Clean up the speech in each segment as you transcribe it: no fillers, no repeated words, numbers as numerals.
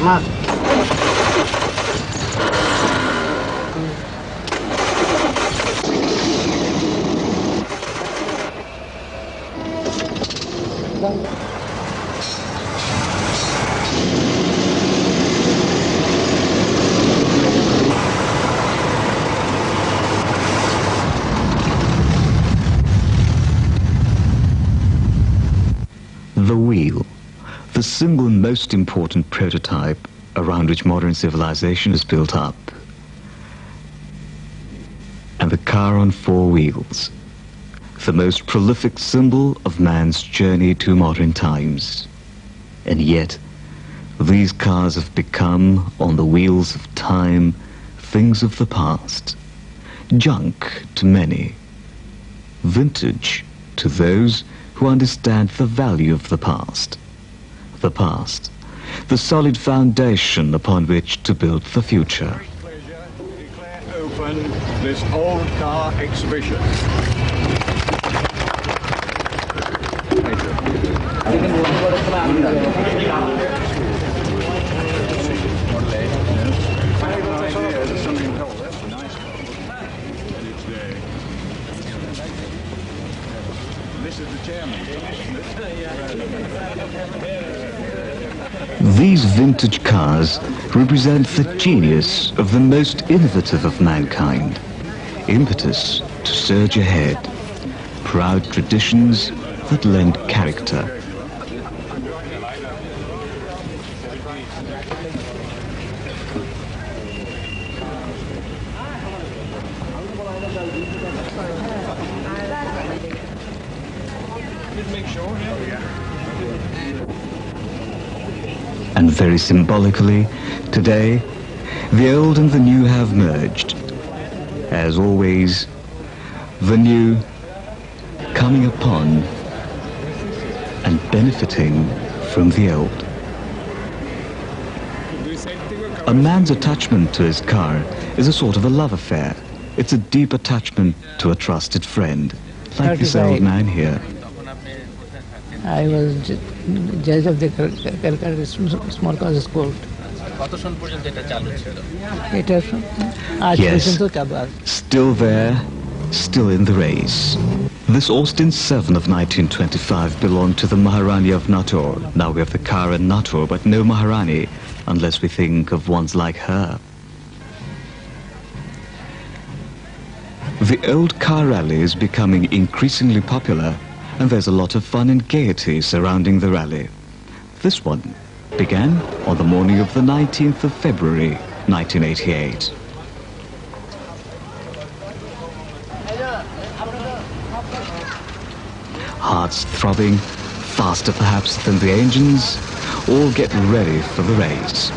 The wheel, the single most important prototype around which modern civilization is built up. And the car on four wheels, the most prolific symbol of man's journey to modern times. And yet, these cars have become, on the wheels of time, things of the past. Junk to many, vintage to those who understand the value of the past. The past, the solid foundation upon which to build the future. Pleasure to declare open this old car exhibition. These vintage cars represent the genius of the most innovative of mankind. Impetus to surge ahead. Proud traditions that lend character. And very symbolically, today, the old and the new have merged. As always, the new coming upon and benefiting from the old. A man's attachment to his car is a sort of a love affair. It's a deep attachment to a trusted friend, like this old man here. I was judge of the Calcutta Small Causes Court. Yes, still there, still in the race. This Austin 7 of 1925 belonged to the Maharani of Natur. Now we have the car in Natur, but no Maharani, unless we think of ones like her. The old car rally is becoming increasingly popular, and there's a lot of fun and gaiety surrounding the rally. This one began on the morning of the 19th of February, 1988. Hearts throbbing, faster perhaps than the engines, all get ready for the race.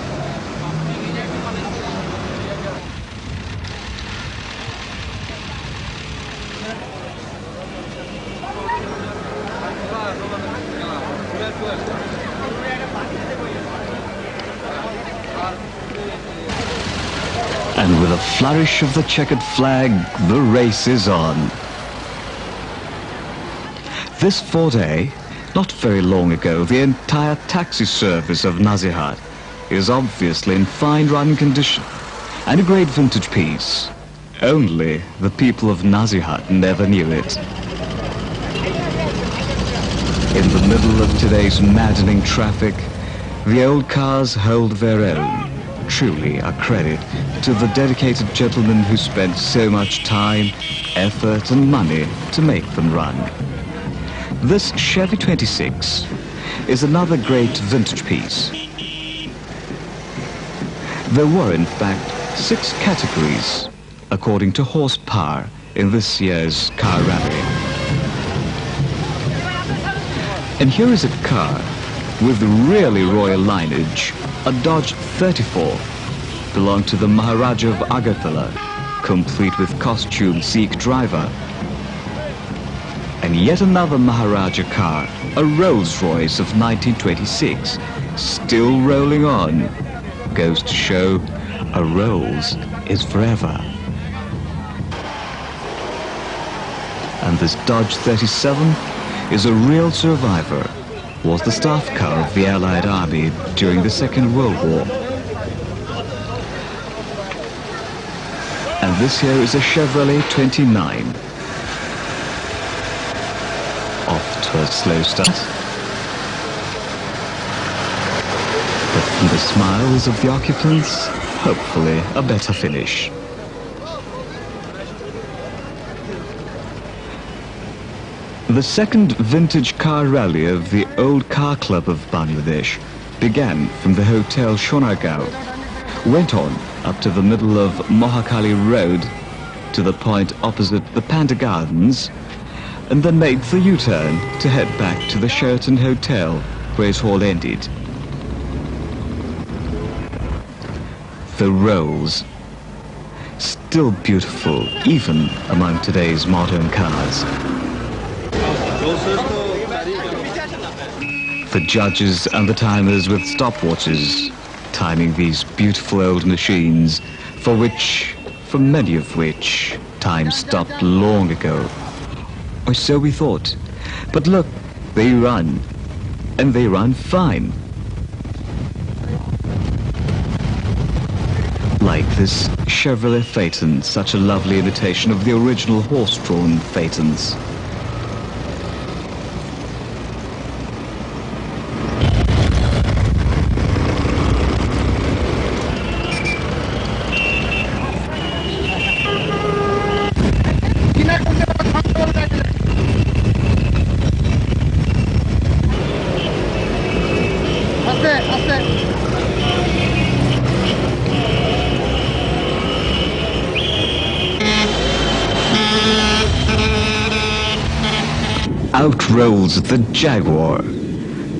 And with a flourish of the checkered flag, the race is on. This 4-day, not very long ago, the entire taxi service of Nasihat is obviously in fine running condition and a great vintage piece. Only the people of Nasihat never knew it. In the middle of today's maddening traffic, the old cars hold their own. Truly a credit to the dedicated gentlemen who spent so much time, effort and money to make them run. This Chevy 26 is another great vintage piece. There were in fact 6 categories according to horsepower in this year's car rally. And here is a car with really royal lineage, a Dodge 34, belonged to the Maharaja of Agartala, complete with costume Sikh driver. And yet another Maharaja car, a Rolls-Royce of 1926, still rolling on, goes to show a Rolls is forever. And this Dodge 37 is a real survivor, was the staff car of the Allied Army during the Second World War. And this here is a Chevrolet 29. Off to a slow start. But from the smiles of the occupants, hopefully a better finish. The second vintage car rally of the Old Car Club of Bangladesh began from the Hotel Shonagao, went on up to the middle of Mohakali Road to the point opposite the Panda Gardens, and then made the U-turn to head back to the Sheraton Hotel where it all ended. The Rolls, still beautiful even among today's modern cars. The judges and the timers with stopwatches, timing these beautiful old machines, for many of which, time stopped long ago. Or so we thought. But look, they run, and they run fine. Like this Chevrolet Phaeton, such a lovely imitation of the original horse-drawn Phaetons. Out rolls the Jaguar,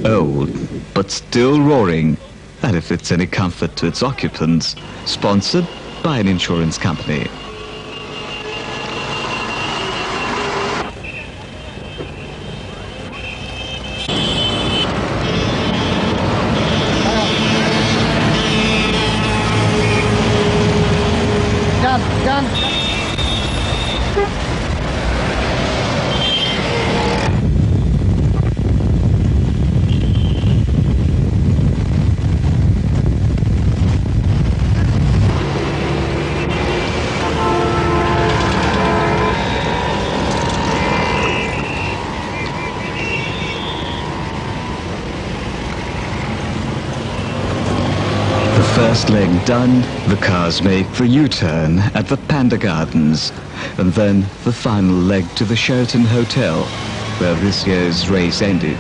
old but still roaring, and if it's any comfort to its occupants, sponsored by an insurance company. First leg done, the cars make the U-turn at the Panda Gardens, and then the final leg to the Sheraton Hotel, where this year's race ended.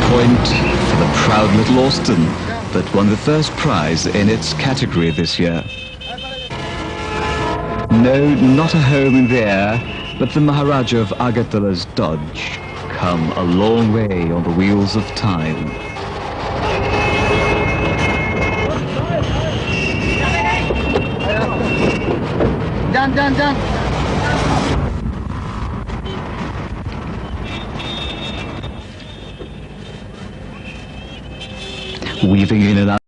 Point for the proud little Austin that won the first prize in its category this year. No, not a home in the air, but the Maharaja of Agartala's Dodge, come a long way on the wheels of time. Done. Weaving in and out